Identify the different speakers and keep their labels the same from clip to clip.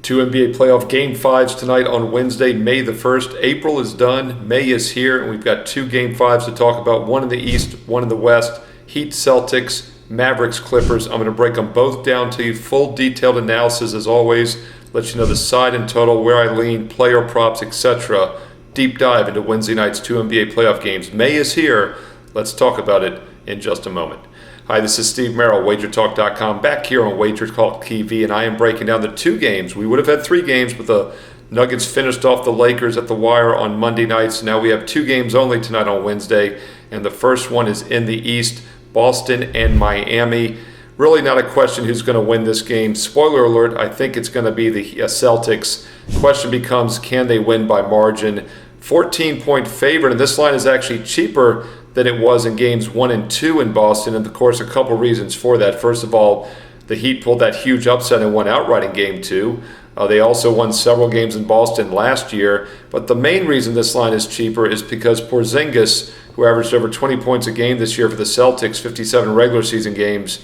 Speaker 1: Two NBA playoff game fives tonight on Wednesday, May the 1st. April is done, May is here, and we've got two game fives to talk about, one in the East, one in the West. Heat Celtics, Mavericks Clippers. I'm going to break them both down to you. Full detailed analysis as always. Let you know the side and total, where I lean, player props, etc. Deep dive into Wednesday night's two NBA playoff games. May is here. Let's talk about it in just a moment. Hi, this is Steve Merril, WagerTalk.com, back here on WagerTalk TV, and I am breaking down the two games. We would have had three games, but the Nuggets finished off the Lakers at the wire on Monday night, so now we have two games only tonight on Wednesday, and the first one is in the East, Boston and Miami. Really not a question who's going to win this game. Spoiler alert, I think it's going to be the Celtics. Question becomes, can they win by margin? 14-point favorite, and this line is actually cheaper than it was in games 1 and 2 in Boston, and of course a couple reasons for that. First of all, the Heat pulled that huge upset and won outright in game 2. They also won several games in Boston last year, but the main reason this line is cheaper is because Porzingis, who averaged over 20 points a game this year for the Celtics, 57 regular season games,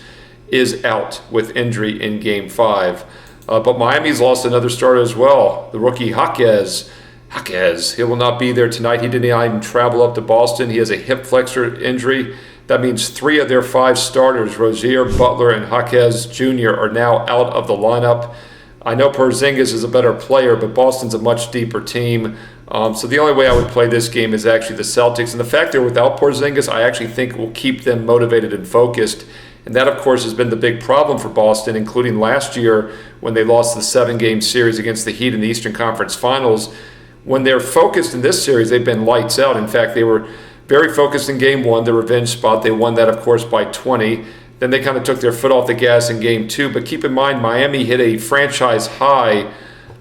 Speaker 1: is out with injury in game 5. But Miami's lost another starter as well, the rookie Jaquez. He will not be there tonight. He did not even travel up to Boston. He has a hip flexor injury. That means 3 of their 5 starters, Rozier, Butler, and Jaquez Jr., are now out of the lineup. I know Porzingis is a better player, but Boston's a much deeper team. So the only way I would play this game is actually the Celtics. And the fact they're without Porzingis, I actually think will keep them motivated and focused. And that, of course, has been the big problem for Boston, including last year when they lost the 7-game series against the Heat in the Eastern Conference Finals. When they're focused in this series, they've been lights out. In fact, they were very focused in game 1, the revenge spot. They won that, of course, by 20. Then they kind of took their foot off the gas in game 2. But keep in mind, Miami hit a franchise high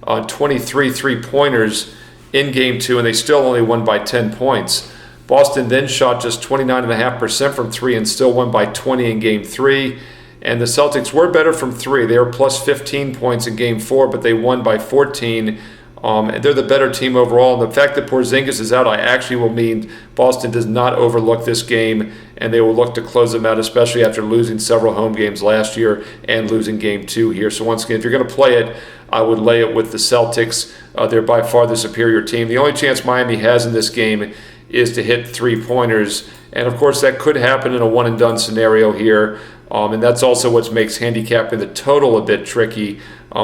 Speaker 1: on 23 three-pointers in game 2, and they still only won by 10 points. Boston then shot just 29.5% from 3 and still won by 20 in game 3. And the Celtics were better from 3. They were plus 15 points in game 4, but they won by 14. And they're the better team overall. And the fact that Porzingis is out, I actually will mean Boston does not overlook this game, and they will look to close them out, especially after losing several home games last year and losing game 2 here. So once again, if you're going to play it, I would lay it with the Celtics. They're by far the superior team. The only chance Miami has in this game is to hit three-pointers. And of course, that could happen in a one-and-done scenario here. And that's also what makes handicapping the total a bit tricky.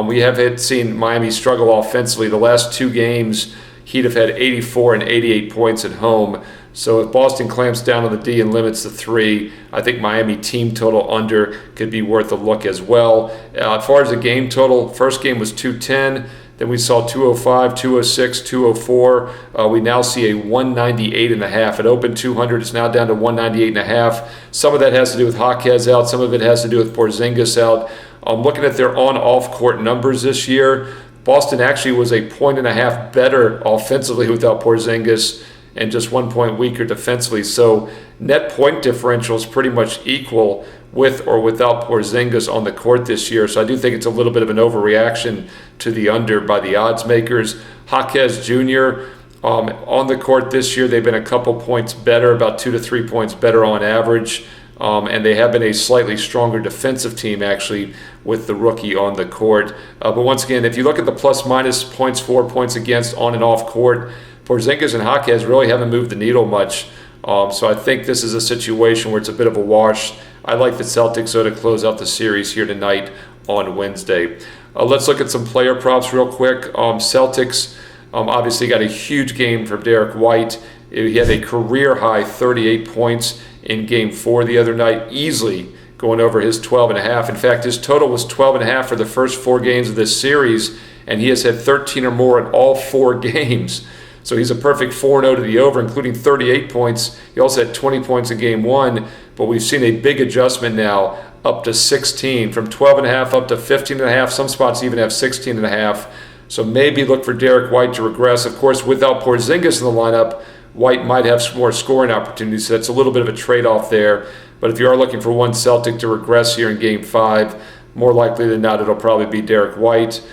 Speaker 1: We have seen Miami struggle offensively. The last 2 games, Heat have had 84 and 88 points at home. So if Boston clamps down on the D and limits the 3, I think Miami team total under could be worth a look as well. As far as the game total, first game was 210. Then we saw 205, 206, 204. We now see a 198.5. It opened 200. It's now down to 198.5. Some of that has to do with Jaquez out. Some of it has to do with Porzingis out. Looking at their on-off court numbers this year, Boston actually was a 1.5 better offensively without Porzingis and just 1 point weaker defensively. So net point differential is pretty much equal with or without Porzingis on the court this year. So I do think it's a little bit of an overreaction to the under by the odds makers. Jaquez Jr. On the court this year, they've been a couple points better, about 2 to 3 points better on average. And they have been a slightly stronger defensive team, actually, with the rookie on the court. But once again, if you look at the plus-minus points for, points against on and off court, Porzingis and Jaquez really haven't moved the needle much. So I think this is a situation where it's a bit of a wash. I like the Celtics, though, to close out the series here tonight on Wednesday. Let's look at some player props real quick. Celtics obviously got a huge game from Derek White. He had a career-high 38 points in Game 4 the other night, easily going over his 12.5. In fact, his total was 12.5 for the first 4 games of this series, and he has had 13 or more in all 4 games. So he's a perfect 4-0 to the over, including 38 points. He also had 20 points in Game 1, but we've seen a big adjustment now up to 16, from 12.5 up to 15.5. Some spots even have 16.5. So maybe look for Derek White to regress. Of course, without Porzingis in the lineup, White might have some more scoring opportunities, so that's a little bit of a trade-off there. But if you are looking for one Celtic to regress here in Game 5, more likely than not, it'll probably be Derek White.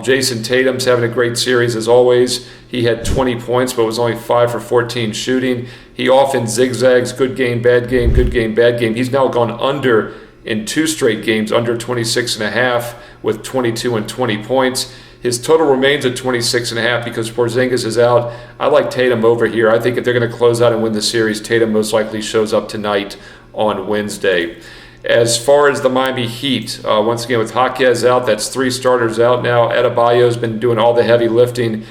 Speaker 1: Jason Tatum's having a great series as always. He had 20 points, but was only 5 for 14 shooting. He often zigzags, good game, bad game, good game, bad game. He's now gone under in 2 straight games, under 26.5 with 22 and 20 points. His total remains at 26.5 because Porzingis is out. I like Tatum over here. I think if they're going to close out and win the series, Tatum most likely shows up tonight on Wednesday. As far as the Miami Heat, once again with Jaquez out, that's 3 starters out now. Adebayo's been doing all the heavy lifting.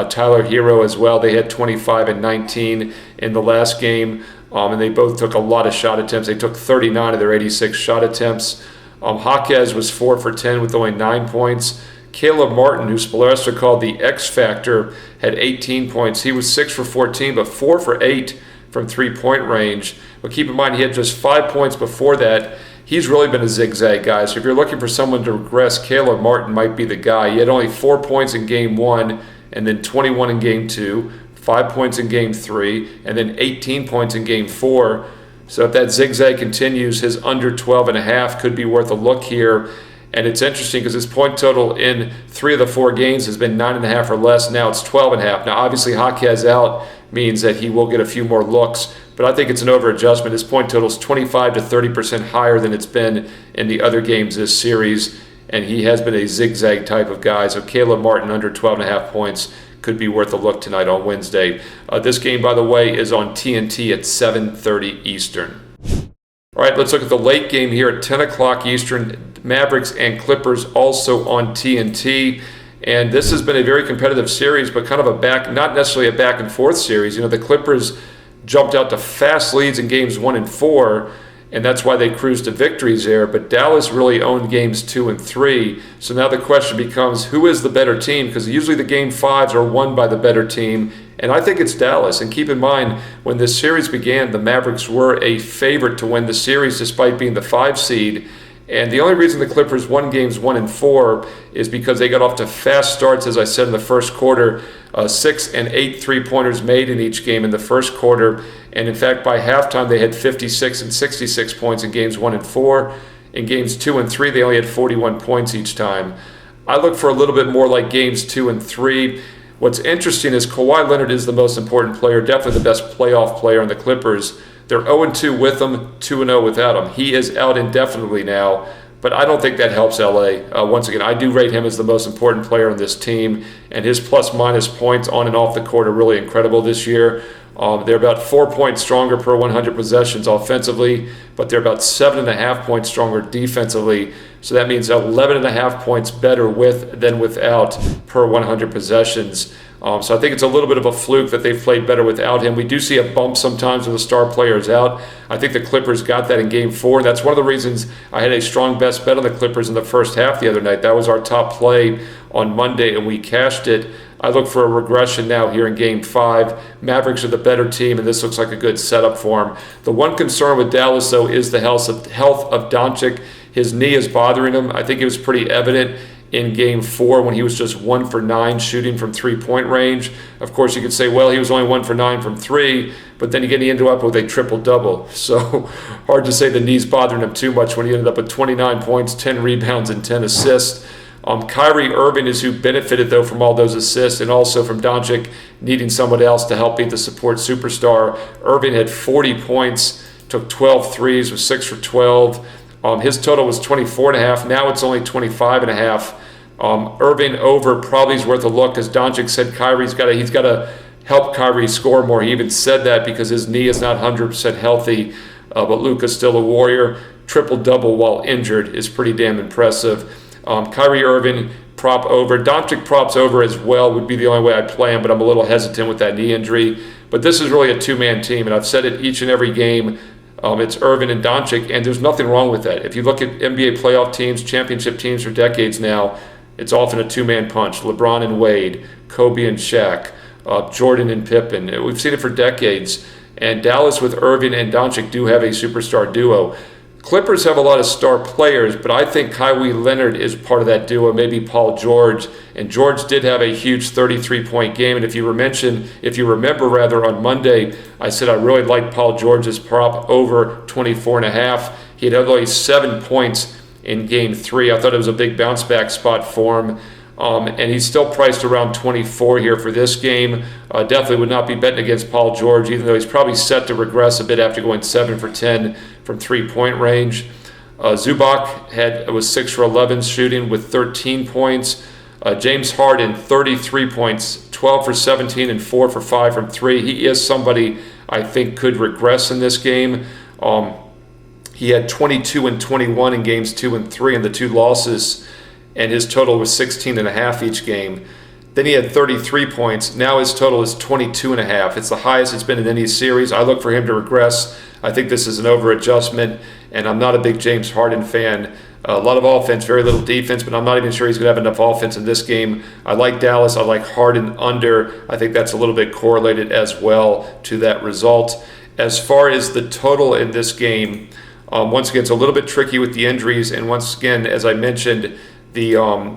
Speaker 1: Tyler Hero as well. They had 25 and 19 in the last game, and they both took a lot of shot attempts. They took 39 of their 86 shot attempts. Jaquez was 4 for 10 with only 9 points. Caleb Martin, who Spoelstra called the X Factor, had 18 points. He was 6 for 14, but 4 for 8 from three-point range. But keep in mind, he had just 5 points before that. He's really been a zigzag guy. So if you're looking for someone to regress, Caleb Martin might be the guy. He had only 4 points in Game 1, and then 21 in Game 2, 5 points in Game 3, and then 18 points in Game 4. So if that zigzag continues, his under 12.5 could be worth a look here. And it's interesting because his point total in 3 of the 4 games has been 9.5 or less. Now it's 12.5. Now obviously Jaquez out means that he will get a few more looks, but I think it's an over adjustment. His point total is 25 to 30% higher than it's been in the other games this series, and he has been a zigzag type of guy. So Caleb Martin under 12.5 points could be worth a look tonight on Wednesday. This game, by the way, is on TNT at 7:30 Eastern. All right, let's look at the late game here at 10 o'clock Eastern. Mavericks and Clippers also on TNT. And this has been a very competitive series, but kind of not necessarily a back and forth series. You know, the Clippers jumped out to fast leads in games 1 and 4, and that's why they cruised to victories there. But Dallas really owned games 2 and 3. So now the question becomes, who is the better team? Because usually the game 5s are won by the better team, and I think it's Dallas. And keep in mind, when this series began, the Mavericks were a favorite to win the series despite being the 5 seed. And the only reason the Clippers won games 1 and 4 is because they got off to fast starts, as I said, in the first quarter. 6 and 8 three-pointers made in each game in the first quarter. And in fact, by halftime, they had 56 and 66 points in games 1 and 4. In games 2 and 3, they only had 41 points each time. I look for a little bit more like games 2 and 3. What's interesting is Kawhi Leonard is the most important player, definitely the best playoff player on the Clippers. They're 0-2 with him, 2-0 without him. He is out indefinitely now, but I don't think that helps LA. Once again, I do rate him as the most important player on this team, and his plus-minus points on and off the court are really incredible this year. They're about 4 points stronger per 100 possessions offensively, but they're about 7.5 points stronger defensively. So that means 11.5 points better with than without per 100 possessions. So I think it's a little bit of a fluke that they've played better without him. We do see a bump sometimes when the star player is out. I think the Clippers got that in Game 4. That's one of the reasons I had a strong best bet on the Clippers in the first half the other night. That was our top play on Monday, and we cashed it. I look for a regression now here in Game 5. Mavericks are the better team, and this looks like a good setup for them. The one concern with Dallas, though, is the health of Doncic. His knee is bothering him. I think it was pretty evident in Game 4 when he was just 1 for 9 shooting from three-point range. Of course, you could say, well, he was only 1 for 9 from 3, but then he ended up with a triple-double. So hard to say the knee's bothering him too much when he ended up with 29 points, 10 rebounds, and 10 assists. Kyrie Irving is who benefited, though, from all those assists and also from Doncic needing someone else to help be the support superstar. Irving had 40 points, took 12 threes, was 6 for 12. His total was 24.5. Now it's only 25.5. Irving over probably is worth a look, as Doncic said he's got to help Kyrie score more. He even said that because his knee is not 100% healthy, but Luka's still a warrior. Triple-double while injured is pretty damn impressive. Kyrie Irving prop over. Doncic props over as well would be the only way I'd play him, but I'm a little hesitant with that knee injury. But this is really a two-man team, and I've said it each and every game. It's Irving and Doncic, and there's nothing wrong with that. If you look at NBA playoff teams, championship teams for decades now, it's often a two-man punch. LeBron and Wade, Kobe and Shaq, Jordan and Pippen. We've seen it for decades. And Dallas with Irving and Doncic do have a superstar duo. Clippers have a lot of star players, but I think Kawhi Leonard is part of that duo, maybe Paul George. And George did have a huge 33-point game. And if you remember on Monday, I said I really liked Paul George's prop over 24.5. He had only 7 points in Game 3. I thought it was a big bounce-back spot for him. And he's still priced around 24 here for this game. Definitely would not be betting against Paul George, even though he's probably set to regress a bit after going 7 for 10 from three-point range. Zubac was 6 for 11 shooting with 13 points. James Harden, 33 points, 12 for 17 and 4 for 5 from 3. He is somebody I think could regress in this game. He had 22 and 21 in games 2 and 3 in the 2 losses, and his total was 16.5 each game. Then he had 33 points. Now his total is 22.5. It's the highest it's been in any series. I look for him to regress. I think this is an over-adjustment, and I'm not a big James Harden fan. A lot of offense, very little defense, but I'm not even sure he's going to have enough offense in this game. I like Dallas. I like Harden under. I think that's a little bit correlated as well to that result. As far as the total in this game, once again, it's a little bit tricky with the injuries, and once again, as I mentioned, the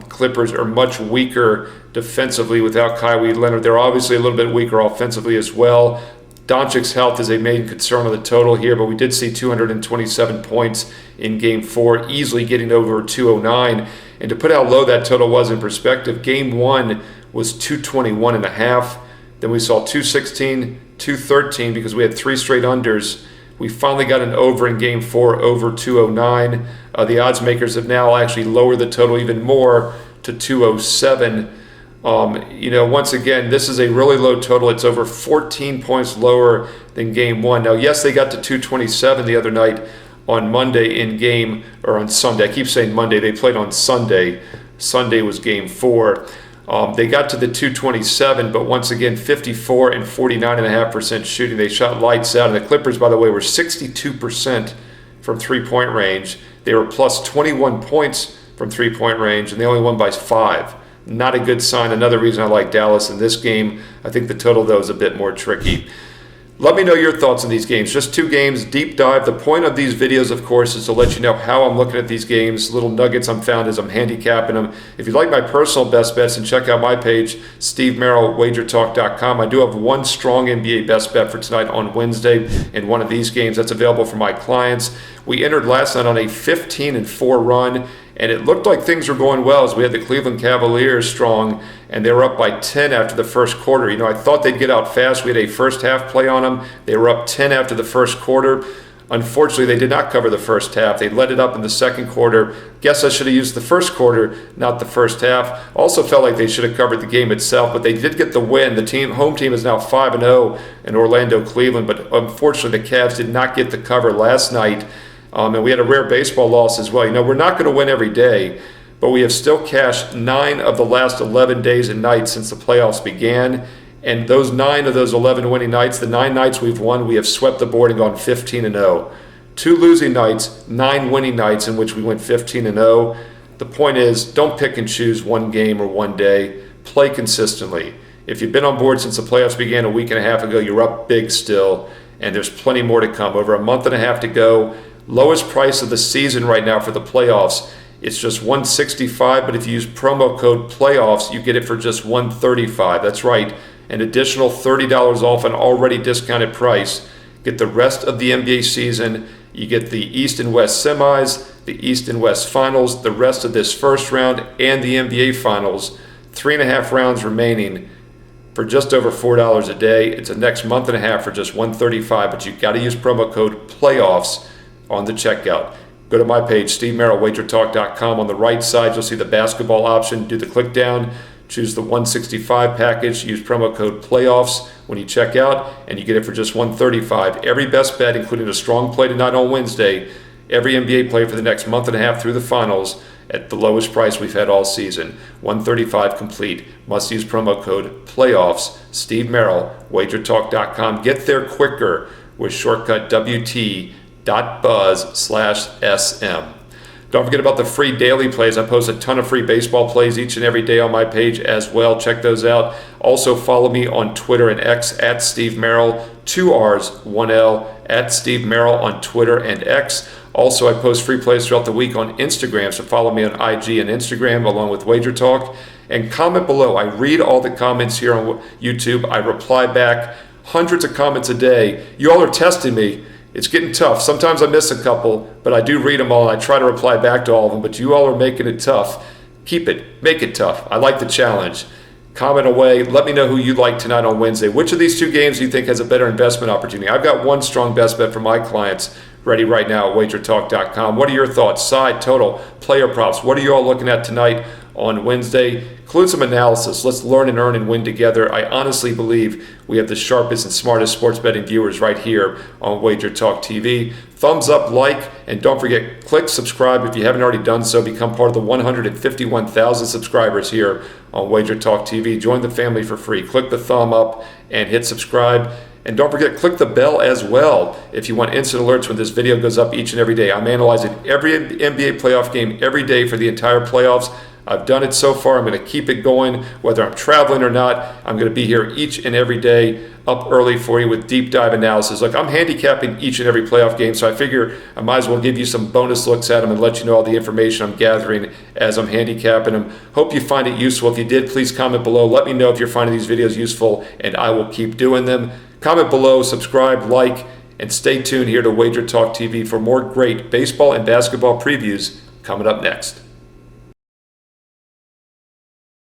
Speaker 1: Clippers are much weaker defensively without Kawhi Leonard. They're obviously a little bit weaker offensively as well. Doncic's health is a main concern on the total here, but we did see 227 points in Game 4, easily getting over 209. And to put how low that total was in perspective, Game 1 was 221.5. Then we saw 216, 213 because we had 3 straight unders. We finally got an over in Game 4, over 209. The odds makers have now actually lowered the total even more to 207. Once again, this is a really low total. It's over 14 points lower than Game 1. Now, yes, they got to 227 the other night on Monday on Sunday. I keep saying Monday. They played on Sunday. Sunday was Game 4. They got to the 227, but once again, 54 and 49.5% shooting. They shot lights out. And the Clippers, by the way, were 62% from three-point range. They were plus 21 points from three-point range, and they only won by 5. Not a good sign. Another reason I like Dallas in this game. I think the total, though, is a bit more tricky. Let me know your thoughts on these games. Just 2 games, deep dive. The point of these videos, of course, is to let you know how I'm looking at these games, little nuggets I'm found as I'm handicapping them. If you'd like my personal best bets, and check out my page, Steve Merril, WagerTalk.com. I do have one strong NBA best bet for tonight on Wednesday in one of these games that's available for my clients. We entered last night on a 15-4 run, and it looked like things were going well as we had the Cleveland Cavaliers strong, and they were up by 10 after the first quarter. I thought they'd get out fast. We had a first half play on them. They were up 10 after the first quarter. Unfortunately, they did not cover the first half. They let it up in the second quarter. Guess I should have used the first quarter, not the first half. Also felt like they should have covered the game itself, but they did get the win. The home team is now 5-0 in Orlando, Cleveland, but unfortunately the Cavs did not get the cover last night. And we had a rare baseball loss as well. We're not going to win every day, but we have still cashed 9 of the last 11 days and nights since the playoffs began. And those 9 of those 11 winning nights, the 9 nights we've won, we have swept the board and gone 15-0. 2 losing nights, 9 winning nights in which we went 15-0. The point is, don't pick and choose one game or one day. Play consistently. If you've been on board since the playoffs began a week and a half ago, you're up big still, and there's plenty more to come. Over a month and a half to go. Lowest price of the season right now for the playoffs. It's just $165, but if you use promo code PLAYOFFS, you get it for just $135. That's right, an additional $30 off an already discounted price. Get the rest of the NBA season. You get the East and West semis, the East and West finals, the rest of this first round, and the NBA finals. 3.5 rounds remaining for just over $4 a day. It's a next month and a half for just $135, but you've got to use promo code PLAYOFFS on the checkout. Go to my page, Steve Merril, WagerTalk.com. On the right side, you'll see the basketball option. Do the click down, choose the 165 package, use promo code PLAYOFFS when you check out, and you get it for just $135. Every best bet, including a strong play tonight on Wednesday, every NBA play for the next month and a half through the finals at the lowest price we've had all season. $135 complete. Must use promo code PLAYOFFS. Steve Merril, WagerTalk.com. Get there quicker with shortcut WT.buzz/SM. Don't forget about the free daily plays. I post a ton of free baseball plays each and every day on my page as well. Check those out. Also follow me on Twitter and X at Steve Merril, 2 R's, 1 L, at Steve Merril on Twitter and X. Also, I post free plays throughout the week on Instagram, so follow me on IG and Instagram along with Wager Talk. And comment below. I read all the comments here on YouTube. I reply back. Hundreds of comments a day. You all are testing me. It's getting tough. Sometimes I miss a couple, but I do read them all, and I try to reply back to all of them. But you all are making it tough. Keep it. Make it tough. I like the challenge. Comment away. Let me know who you like tonight on Wednesday. Which of these 2 games do you think has a better investment opportunity? I've got one strong best bet for my clients ready right now at WagerTalk.com. What are your thoughts? Side, total, player props. What are you all looking at tonight on Wednesday. Include some analysis. Let's learn and earn and win together. I honestly believe we have the sharpest and smartest sports betting viewers right here on WagerTalk TV. Thumbs up, like, and don't forget, click subscribe if you haven't already done so. Become part of the 151,000 subscribers here on WagerTalk TV. Join the family for free. Click the thumb up and hit subscribe. And don't forget, click the bell as well if you want instant alerts when this video goes up each and every day. I'm analyzing every NBA playoff game every day for the entire playoffs. I've done it so far. I'm going to keep it going whether I'm traveling or not. I'm going to be here each and every day up early for you with deep dive analysis. Look, I'm handicapping each and every playoff game, so I figure I might as well give you some bonus looks at them and let you know all the information I'm gathering as I'm handicapping them. Hope you find it useful. If you did, please comment below. Let me know if you're finding these videos useful, and I will keep doing them. Comment below, subscribe, like, and stay tuned here to WagerTalk TV for more great baseball and basketball previews coming up next.